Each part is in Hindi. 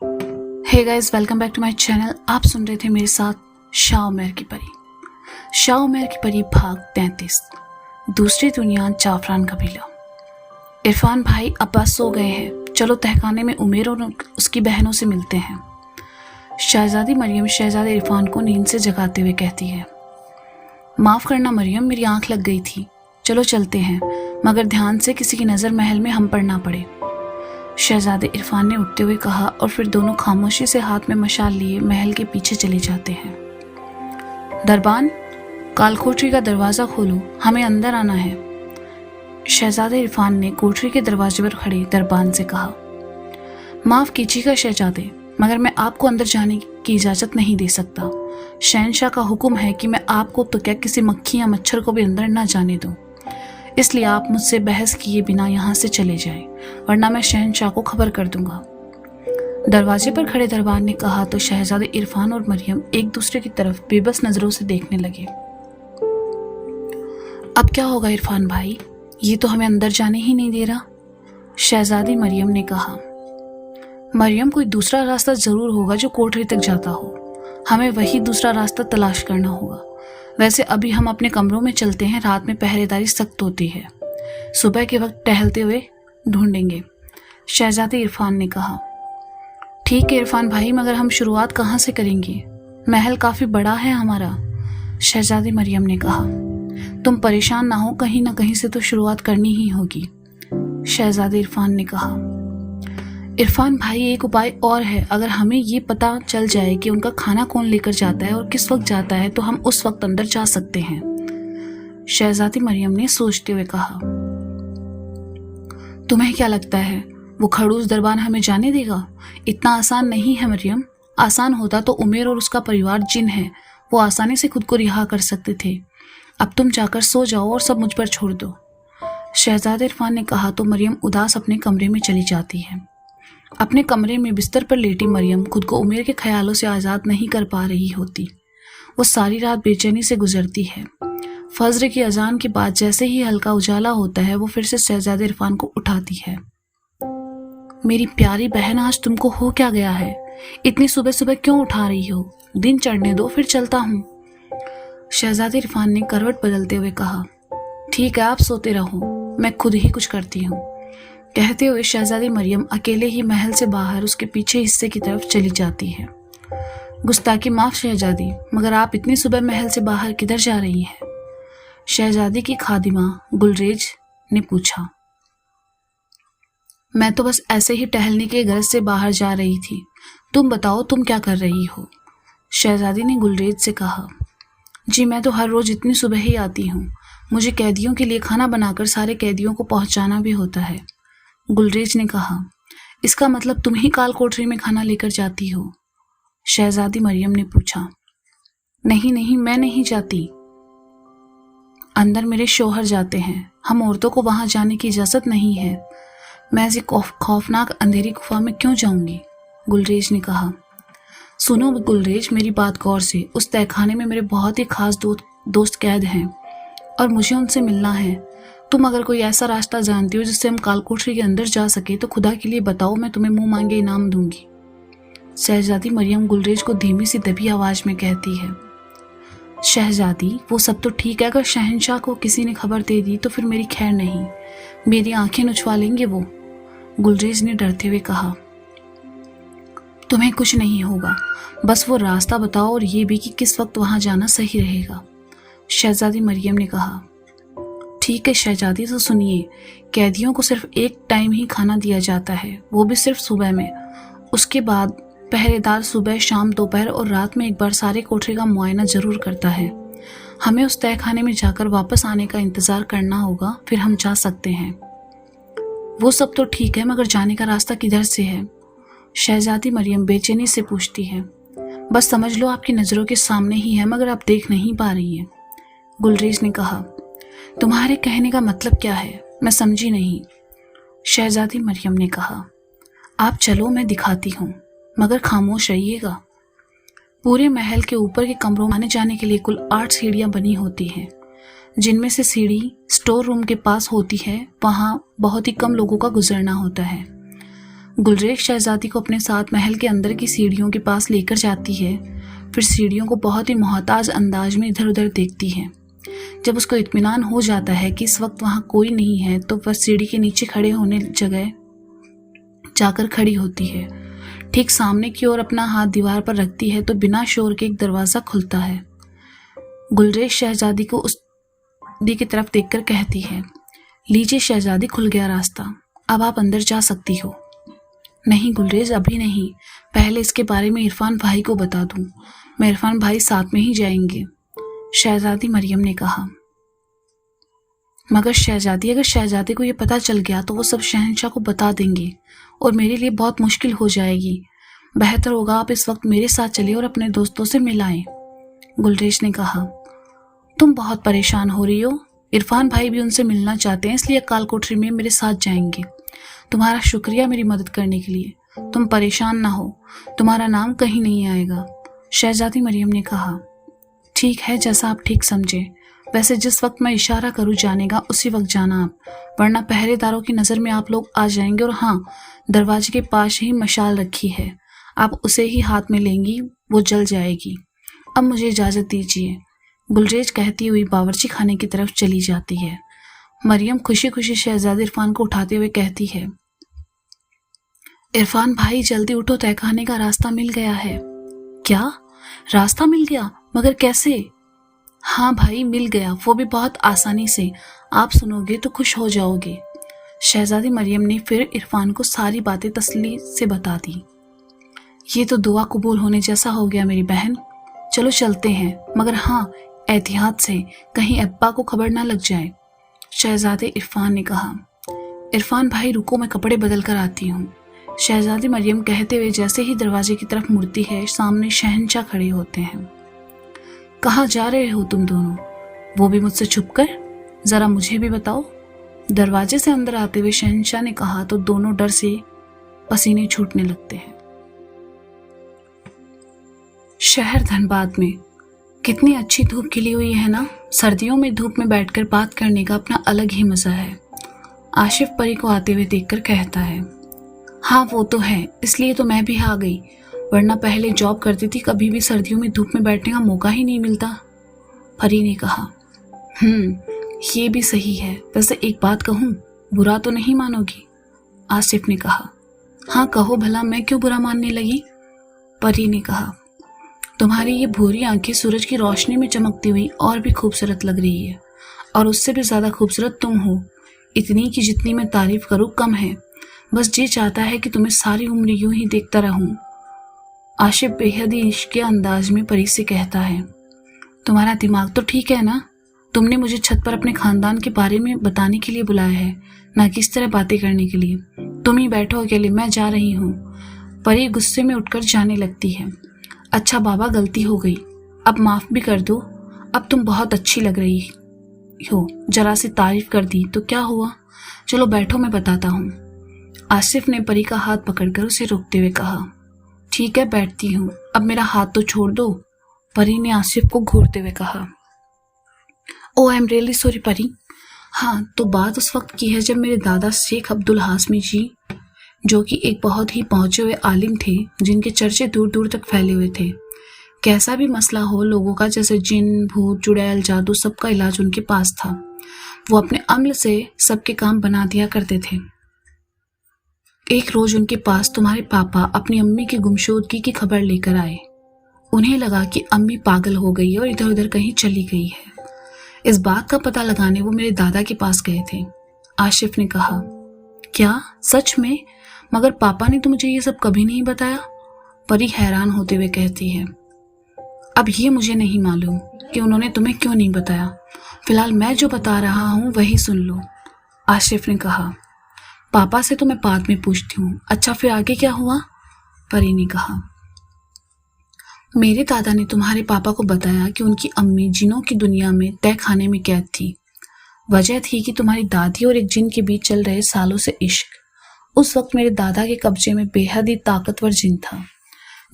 Hey guys, welcome back to my channel. आप सुन रहे थे मेरे साथ शाह उमर की परी। शाह उमर की परी भाग 33, दूसरी दुनिया, जाफरान कबीला। इरफान भाई अब्बास सो गए हैं, चलो तहखाने में उमेर और उसकी बहनों से मिलते हैं। शहजादी मरियम शहजादे इरफान को नींद से जगाते हुए कहती है, माफ़ करना मरियम, मेरी आंख लग गई थी। चलो चलते हैं, मगर ध्यान से, किसी की नज़र महल में हम पर ना पड़े। शहजादे इरफान ने उठते हुए कहा और फिर दोनों खामोशी से हाथ में मशाल लिए महल के पीछे चले जाते हैं। दरबान, कालकोठरी का दरवाज़ा खोलो, हमें अंदर आना है। शहजादे इरफान ने कोठरी के दरवाजे पर खड़े दरबान से कहा, माफ़ कीजिएगा शहजादे, मगर मैं आपको अंदर जाने की इजाज़त नहीं दे सकता। शहंशाह का हुक्म है कि मैं आपको तो क्या, किसी मक्खी या मच्छर को भी अंदर न जाने दूं। इसलिए आप मुझसे बहस किए बिना यहाँ से चले जाएं, वरना मैं शहंशाह को खबर कर दूंगा। दरवाजे पर खड़े दरबान ने कहा तो शहजादे इरफान और मरियम एक दूसरे की तरफ बेबस नजरों से देखने लगे। अब क्या होगा इरफान भाई, ये तो हमें अंदर जाने ही नहीं दे रहा। शहजादी मरियम ने कहा, मरियम, कोई दूसरा रास्ता जरूर होगा जो कोठरी तक जाता हो। हमें वही दूसरा रास्ता तलाश करना होगा। वैसे अभी हम अपने कमरों में चलते हैं, रात में पहरेदारी सख्त होती है, सुबह के वक्त टहलते हुए ढूंढेंगे। शहजादे इरफान ने कहा, ठीक है इरफान भाई, मगर हम शुरुआत कहाँ से करेंगे? महल काफ़ी बड़ा है हमारा। शहजादी मरियम ने कहा, तुम परेशान ना हो, कहीं ना कहीं से तो शुरुआत करनी ही होगी। शहजादे इरफान ने कहा, इरफान भाई, एक उपाय और है। अगर हमें ये पता चल जाए कि उनका खाना कौन लेकर जाता है और किस वक्त जाता है, तो हम उस वक्त अंदर जा सकते हैं। शहजादी मरियम ने सोचते हुए कहा, तुम्हें क्या लगता है वो खड़ूस दरबान हमें जाने देगा? इतना आसान नहीं है मरियम। आसान होता तो उमेर और उसका परिवार जिन है, वो आसानी से खुद को रिहा कर सकते थे। अब तुम जाकर सो जाओ और सब मुझ पर छोड़ दो। शहजादे इरफान ने कहा तो मरियम उदास अपने कमरे में चली जाती है। अपने कमरे में बिस्तर पर लेटी मरियम खुद को उमेर के ख्यालों से आज़ाद नहीं कर पा रही होती। वो सारी रात बेचैनी से गुजरती है। फज्र की अजान के बाद जैसे ही हल्का उजाला होता है, वो फिर से शहजादे इरफान को उठाती है। मेरी प्यारी बहन, आज तुमको हो क्या गया है? इतनी सुबह सुबह क्यों उठा रही हो? दिन चढ़ने दो, फिर चलता हूँ। शहजादे इरफान ने करवट बदलते हुए कहा, ठीक है, आप सोते रहो, मैं खुद ही कुछ करती हूँ। कहते हुए शहजादी मरियम अकेले ही महल से बाहर उसके पीछे हिस्से की तरफ चली जाती है। गुस्ताखी माफ शहजादी, मगर आप इतनी सुबह महल से बाहर किधर जा रही हैं? शहजादी की खादिमा गुलरेज ने पूछा। मैं तो बस ऐसे ही टहलने के गरज से बाहर जा रही थी। तुम बताओ, तुम क्या कर रही हो? शहजादी ने गुलरेज से कहा, जी मैं तो हर रोज इतनी सुबह ही आती हूँ। मुझे कैदियों के लिए खाना बनाकर सारे कैदियों को पहुँचाना भी होता है। गुलरेज ने कहा, इसका मतलब तुम ही काल कोठरी में खाना लेकर जाती हो? शहजादी मरियम ने पूछा। नहीं नहीं, मैं नहीं जाती, अंदर मेरे शौहर जाते हैं। हम औरतों को वहां जाने की इजाजत नहीं है। मैं ऐसी खौफनाक अंधेरी गुफा में क्यों जाऊंगी? गुलरेज ने कहा। सुनो गुलरेज, मेरी बात गौर से। उस तहखाने में मेरे बहुत ही खास दोस्त कैद हैं और मुझे उनसे मिलना है। तुम अगर कोई ऐसा रास्ता जानती हो जिससे हम कालकोठरी के अंदर जा सके तो खुदा के लिए बताओ, मैं तुम्हें मुंह मांगे इनाम दूंगी। शहजादी मरियम गुलरेज को धीमी सी दबी आवाज में कहती है, शहजादी, वो सब तो ठीक है, अगर शहंशाह को किसी ने खबर दे दी तो फिर मेरी खैर नहीं, मेरी आंखें नुचवा लेंगे वो। गुलरेज ने डरते हुए कहा, तुम्हें कुछ नहीं होगा, बस वो रास्ता बताओ और ये भी कि किस वक्त वहां जाना सही रहेगा। शहजादी मरियम ने कहा, ठीक है शहजादी, तो सुनिए, कैदियों को सिर्फ एक टाइम ही खाना दिया जाता है, वो भी सिर्फ सुबह में। उसके बाद पहरेदार सुबह, शाम, दोपहर और रात में एक बार सारे कोठरी का मुआयना जरूर करता है। हमें उस तहखाने में जाकर वापस आने का इंतजार करना होगा, फिर हम जा सकते हैं। वो सब तो ठीक है, मगर जाने का रास्ता किधर से है? शहजादी मरियम बेचैनी से पूछती है। बस समझ लो आपकी नज़रों के सामने ही है, मगर आप देख नहीं पा रही हैं। गुलरेज ने कहा, तुम्हारे कहने का मतलब क्या है? मैं समझी नहीं। शहजादी मरियम ने कहा, आप चलो, मैं दिखाती हूँ, मगर खामोश रहिएगा। पूरे महल के ऊपर के कमरों में आने जाने के लिए कुल 8 सीढ़ियाँ बनी होती हैं, जिनमें से सीढ़ी स्टोर रूम के पास होती है, वहाँ बहुत ही कम लोगों का गुजरना होता है। गुलरेज शहजादी को अपने साथ महल के अंदर की सीढ़ियों के पास लेकर जाती है, फिर सीढ़ियों को बहुत ही मोहताज अंदाज में इधर उधर देखती है। जब उसको इत्मीनान हो जाता है कि इस वक्त वहाँ कोई नहीं है तो वह सीढ़ी के नीचे खड़े होने जगह जाकर खड़ी होती है। ठीक सामने की ओर अपना हाथ दीवार पर रखती है तो बिना शोर के एक दरवाज़ा खुलता है। गुलरेज शहजादी को उस दी की तरफ देखकर कहती है, लीजिए शहजादी, खुल गया रास्ता, अब आप अंदर जा सकती हो। नहीं गुलरेज, अभी नहीं, पहले इसके बारे में इरफान भाई को बता दूं। मैं इरफान भाई साथ में ही जाएंगे, शहजादी मरियम ने कहा। मगर शहजादी, अगर शहजादी को यह पता चल गया तो वो सब शहंशाह को बता देंगे और मेरे लिए बहुत मुश्किल हो जाएगी। बेहतर होगा आप इस वक्त मेरे साथ चलिए और अपने दोस्तों से मिलाएं, गुलरेज ने कहा। तुम बहुत परेशान हो रही हो, इरफान भाई भी उनसे मिलना चाहते हैं, इसलिए काल कोठरी में मेरे साथ जाएंगे। तुम्हारा शुक्रिया मेरी मदद करने के लिए, तुम परेशान ना हो, तुम्हारा नाम कहीं नहीं आएगा, शहजादी मरियम ने कहा। ठीक है, जैसा आप ठीक समझे, वैसे जिस वक्त मैं इशारा करूँ जाने का उसी वक्त जाना आप, वरना पहरेदारों की नज़र में आप लोग आ जाएंगे। और हाँ, दरवाजे के पास ही मशाल रखी है, आप उसे ही हाथ में लेंगी, वो जल जाएगी। अब मुझे इजाज़त दीजिए, गुलरेज कहती हुई बावर्ची खाने की तरफ चली जाती है। मरियम खुशी खुशी शहजादी इरफान को उठाते हुए कहती है, इरफान भाई जल्दी उठो, तहखाने का रास्ता मिल गया है। क्या रास्ता मिल गया? मगर कैसे? हाँ भाई, मिल गया, वो भी बहुत आसानी से, आप सुनोगे तो खुश हो जाओगे। शहजादी मरियम ने फिर इरफान को सारी बातें तसल्ली से बता दी। ये तो दुआ कबूल होने जैसा हो गया मेरी बहन, चलो चलते हैं, मगर हाँ एहतियात से, कहीं अब्बा को खबर ना लग जाए, शहजादे इरफान ने कहा। इरफान भाई रुको, मैं कपड़े बदल कर आती हूँ, शहजादी मरियम कहते हुए जैसे ही दरवाजे की तरफ मुड़ती है, सामने शहंशाह खड़े होते हैं। कहाँ जा रहे हो तुम दोनों, वो भी मुझसे छुपकर? जरा मुझे भी बताओ, दरवाजे से अंदर आते हुए शहंशाह ने कहा तो दोनों डर से पसीने छूटने लगते हैं। शहर धनबाद में कितनी अच्छी धूप खिली हुई है ना, सर्दियों में धूप में बैठकर बात करने का अपना अलग ही मजा है, आशिफ परी को आते हुए देखकर कहता है। हाँ वो तो है, इसलिए तो मैं भी आ गई, वरना पहले जॉब करती थी, कभी भी सर्दियों में धूप में बैठने का मौका ही नहीं मिलता, परी ने कहा। ये भी सही है, वैसे एक बात कहूँ, बुरा तो नहीं मानोगी, आसिफ ने कहा। हाँ कहो भला, मैं क्यों बुरा मानने लगी, परी ने कहा। तुम्हारी ये भूरी आंखें सूरज की रोशनी में चमकती हुई और भी खूबसूरत लग रही है, और उससे भी ज़्यादा खूबसूरत तुम हो, इतनी कि जितनी मैं तारीफ करूँ कम है, बस जी चाहता है कि तुम्हें सारी उम्र यूं ही देखता रहूं, आशिफ बेहद ही इश्क के अंदाज में परी से कहता है। तुम्हारा दिमाग तो ठीक है ना, तुमने मुझे छत पर अपने खानदान के बारे में बताने के लिए बुलाया है, ना कि इस तरह बातें करने के लिए। तुम ही बैठो अकेले, मैं जा रही हूँ, परी गुस्से में उठकर जाने लगती है। अच्छा बाबा, गलती हो गई, अब माफ़ भी कर दो, अब तुम बहुत अच्छी लग रही हो, जरा सी तारीफ कर दी तो क्या हुआ, चलो बैठो मैं बताता हूँ, आसिफ ने परी का हाथ पकड़कर उसे रोकते हुए कहा। ठीक है बैठती हूँ, अब मेरा हाथ तो छोड़ दो, परी ने आसिफ को घूरते हुए कहा। ओ आई एम रियली सॉरी परी। हाँ तो बात उस वक्त की है जब मेरे दादा शेख अब्दुल हाशमी जी, जो कि एक बहुत ही पहुंचे हुए आलिम थे, जिनके चर्चे दूर दूर तक फैले हुए थे, कैसा भी मसला हो लोगों का, जैसे जिन भूत चुड़ैल जादू, सबका इलाज उनके पास था। वो अपने अमल से सबके काम बना दिया करते थे। एक रोज उनके पास तुम्हारे पापा अपनी अम्मी की गुमशुदगी की खबर लेकर आए। उन्हें लगा कि अम्मी पागल हो गई है और इधर उधर कहीं चली गई है। इस बात का पता लगाने वो मेरे दादा के पास गए थे, आशिफ ने कहा। क्या सच में? मगर पापा ने तो मुझे ये सब कभी नहीं बताया, परी हैरान होते हुए कहती है। अब ये मुझे नहीं मालूम कि उन्होंने तुम्हें क्यों नहीं बताया, फिलहाल मैं जो बता रहा हूँ वही सुन लो, आशिफ ने कहा। पापा से तो मैं बाद में पूछती हूँ। अच्छा फिर आगे क्या हुआ, परी ने कहा। मेरे दादा ने तुम्हारे पापा को बताया कि उनकी अम्मी जिनों की दुनिया में तय खाने में कैद थी। वजह थी कि तुम्हारी दादी और एक जिन के बीच चल रहे सालों से इश्क। उस वक्त मेरे दादा के कब्जे में बेहद ही ताकतवर जिन था,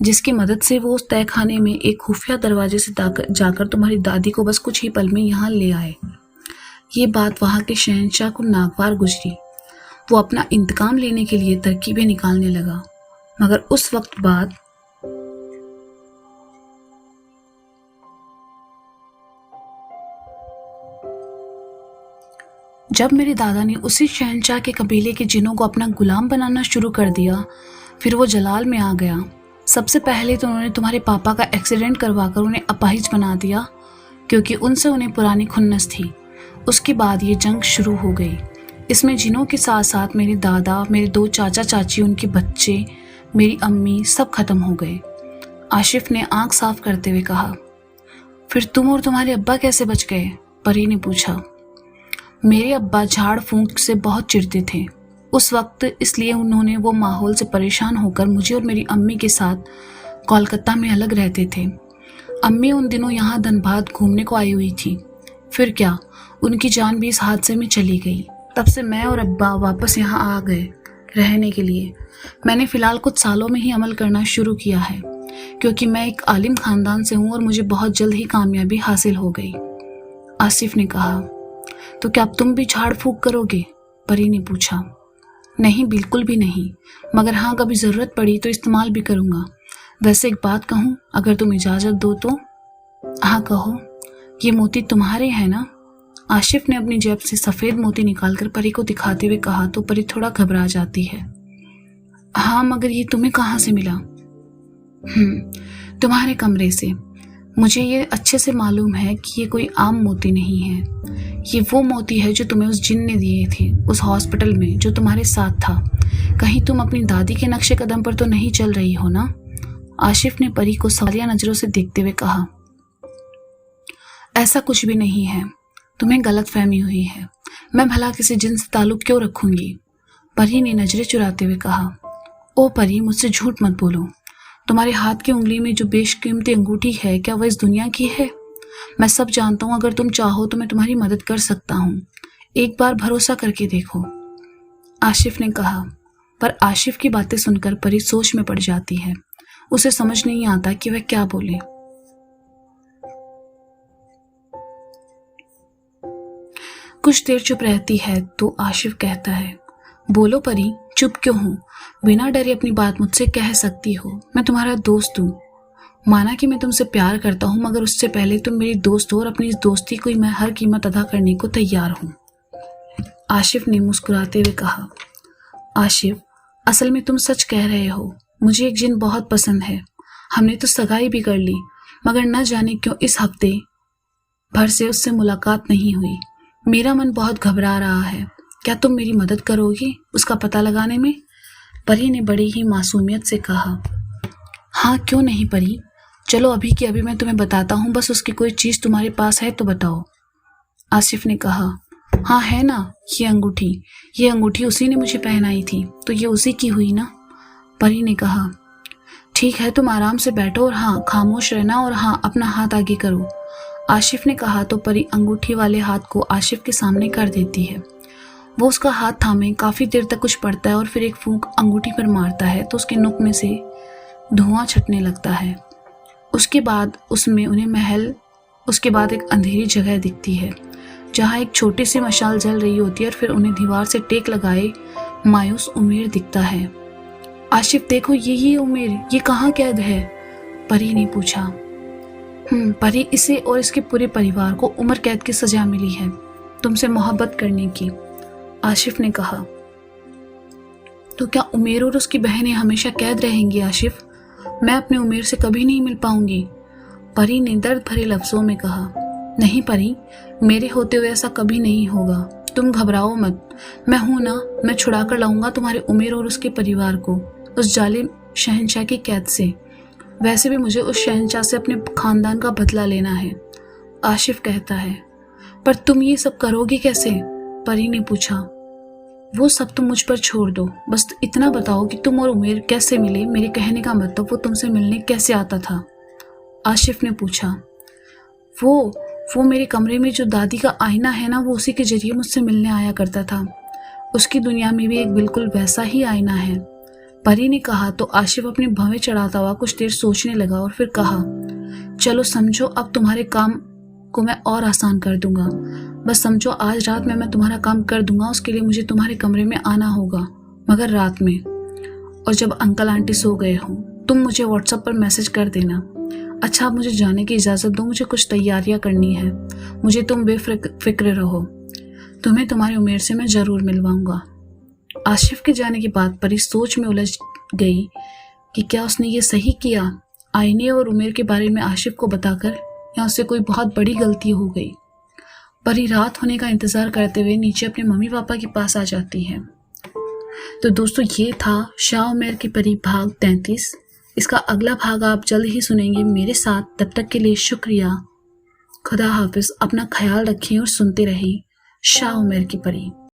जिसकी मदद से वो उस तय खाने में एक खुफिया दरवाजे से जाकर तुम्हारी दादी को बस कुछ ही पल में यहाँ ले आए। ये बात वहाँ के शहंशाह को नागवार गुजरी। वो अपना इंतकाम लेने के लिए तरकीबें निकालने लगा। मगर उस वक्त बाद जब मेरे दादा ने उसी शहंशाह के कबीले के जिनों को अपना गुलाम बनाना शुरू कर दिया, फिर वो जलाल में आ गया। सबसे पहले तो उन्होंने तुम्हारे पापा का एक्सीडेंट करवाकर उन्हें अपाहिज बना दिया, क्योंकि उनसे उन्हें पुरानी खुन्नस थी। उसके बाद ये जंग शुरू हो गई। इसमें जिनों के साथ साथ मेरे दादा, मेरे 2 चाचा चाची, उनके बच्चे, मेरी अम्मी सब खत्म हो गए। आशिफ ने आंख साफ करते हुए कहा। फिर तुम और तुम्हारे अब्बा कैसे बच गए? परी ने पूछा। मेरे अब्बा झाड़ फूंक से बहुत चिढ़ते थे उस वक्त, इसलिए उन्होंने वो माहौल से परेशान होकर मुझे और मेरी अम्मी के साथ कोलकाता में अलग रहते थे। अम्मी उन दिनों यहाँ धनबाद घूमने को आई हुई थी। फिर क्या, उनकी जान भी इस हादसे में चली गई। तब से मैं और अब्बा वापस यहाँ आ गए रहने के लिए। मैंने फ़िलहाल कुछ सालों में ही अमल करना शुरू किया है, क्योंकि मैं एक आलिम ख़ानदान से हूँ और मुझे बहुत जल्द ही कामयाबी हासिल हो गई। आसिफ ने कहा। तो क्या अब तुम भी झाड़ फूक करोगे? परी ने पूछा। नहीं, बिल्कुल भी नहीं, मगर हाँ, कभी ज़रूरत पड़ी तो इस्तेमाल भी करूँगा। वैसे एक बात कहूँ, अगर तुम इजाज़त दो तो? हाँ कहो। ये मोती तुम्हारे हैं ना? आशिफ ने अपनी जेब से सफ़ेद मोती निकालकर परी को दिखाते हुए कहा तो परी थोड़ा घबरा जाती है। हाँ, मगर ये तुम्हें कहाँ से मिला? तुम्हारे कमरे से। मुझे ये अच्छे से मालूम है कि ये कोई आम मोती नहीं है। ये वो मोती है जो तुम्हें उस जिन ने दिए थे उस हॉस्पिटल में जो तुम्हारे साथ था। कहीं तुम अपनी दादी के नक्शे कदम पर तो नहीं चल रही हो ना? आशिफ ने परी को सवालिया नज़रों से देखते हुए कहा। ऐसा कुछ भी नहीं है, तुम्हें गलत फहमी हुई है। मैं भला किसी जिन से ताल्लुक़ क्यों रखूंगी? परी ने नजरें चुराते हुए कहा। ओ परी, मुझसे झूठ मत बोलो। तुम्हारे हाथ की उंगली में जो बेशकीमती अंगूठी है, क्या वह इस दुनिया की है? मैं सब जानता हूँ। अगर तुम चाहो तो मैं तुम्हारी मदद कर सकता हूँ। एक बार भरोसा करके देखो, आशिफ ने कहा। पर आशिफ की बातें सुनकर परी सोच में पड़ जाती है। उसे समझ नहीं आता कि वह क्या बोले। कुछ देर चुप रहती है तो आशिफ कहता है। बोलो परी, चुप क्यों हो? बिना डरे अपनी बात मुझसे कह सकती हो। मैं तुम्हारा दोस्त हूँ। माना कि मैं तुमसे प्यार करता हूँ, मगर उससे पहले तुम मेरी दोस्त हो और अपनी इस दोस्ती को मैं हर कीमत अदा करने को तैयार हूँ। आशिफ ने मुस्कुराते हुए कहा। आशिफ, असल में तुम सच कह रहे हो। मुझे एक जिन बहुत पसंद है। हमने तो सगाई भी कर ली, मगर न जाने क्यों इस हफ्ते भर से उससे मुलाकात नहीं हुई। मेरा मन बहुत घबरा रहा है। क्या तुम मेरी मदद करोगी उसका पता लगाने में? परी ने बड़ी ही मासूमियत से कहा। हाँ, क्यों नहीं परी। चलो अभी की अभी मैं तुम्हें बताता हूँ, बस उसकी कोई चीज़ तुम्हारे पास है तो बताओ। आसिफ ने कहा। हाँ है ना, ये अंगूठी उसी ने मुझे पहनाई थी, तो ये उसी की हुई ना? परी ने कहा। ठीक है, तुम आराम से बैठो और हाँ, खामोश रहना और हाँ, अपना हाथ आगे करो। आशिफ ने कहा तो परी अंगूठी वाले हाथ को आशिफ के सामने कर देती है। वो उसका हाथ थामे काफ़ी देर तक कुछ पढ़ता है और फिर एक फूंक अंगूठी पर मारता है तो उसके नुक में से धुआं छटने लगता है। उसके बाद उसके बाद एक अंधेरी जगह दिखती है जहाँ एक छोटी सी मशाल जल रही होती है और फिर उन्हें दीवार से टेक लगाए मायूस उमेर दिखता है। आशिफ देखो, ये उमेर, ये कहाँ कैद है? परी ने पूछा। परी, इसे और इसके पूरे परिवार को उम्र कैद की सजा मिली है तुमसे मोहब्बत करने की, आशिफ ने कहा। तो क्या उमेर और उसकी बहनें हमेशा कैद रहेंगी? आशिफ, मैं अपने उमेर से कभी नहीं मिल पाऊंगी, परी ने दर्द भरे लफ्जों में कहा। नहीं परी, मेरे होते हुए ऐसा कभी नहीं होगा। तुम घबराओ मत, मैं हूं ना, मैं छुड़ा कर लाऊंगा तुम्हारे उमेर और उसके परिवार को उस जालिम शहंशाह की कैद से। वैसे भी मुझे उस शहंशाह से अपने खानदान का बदला लेना है, आशिफ कहता है। पर तुम ये सब करोगे कैसे? परी ने पूछा। वो सब तुम मुझ पर छोड़ दो, बस इतना बताओ कि तुम और उमेर कैसे मिले। मेरे कहने का मतलब वो तुमसे मिलने कैसे आता था? आशिफ ने पूछा। वो मेरे कमरे में जो दादी का आईना है ना, वो उसी के जरिए मुझसे मिलने आया करता था। उसकी दुनिया में भी एक बिल्कुल वैसा ही आईना है, परी ने कहा तो आशिफ अपने भवें चढ़ाता हुआ कुछ देर सोचने लगा और फिर कहा। चलो समझो, अब तुम्हारे काम को मैं और आसान कर दूंगा। बस समझो आज रात में मैं तुम्हारा काम कर दूंगा, उसके लिए मुझे तुम्हारे कमरे में आना होगा, मगर रात में। और जब अंकल आंटी सो गए हों तुम मुझे व्हाट्सएप पर मैसेज कर देना। अच्छा, अब मुझे जाने की इजाज़त दो, मुझे कुछ तैयारियां करनी है। मुझे तुम बेफिक्र रहो, तुम्हें तुम्हारी उमेर से मैं ज़रूर मिलवाऊंगा। आशिफ के जाने की बात पर इस सोच में उलझ गई कि क्या उसने ये सही किया, आईने और उमेर के बारे में आशिफ को बताकर, या उससे कोई बहुत बड़ी गलती हो गई। परी रात होने का इंतज़ार करते हुए नीचे अपने मम्मी पापा के पास आ जाती है। तो दोस्तों, ये था शाह उमर की परी भाग 33। इसका अगला भाग आप जल्द ही सुनेंगे मेरे साथ। तब तक के लिए शुक्रिया। खुदा हाफिज। अपना ख्याल रखें और सुनते रहें शाह उमर की परी।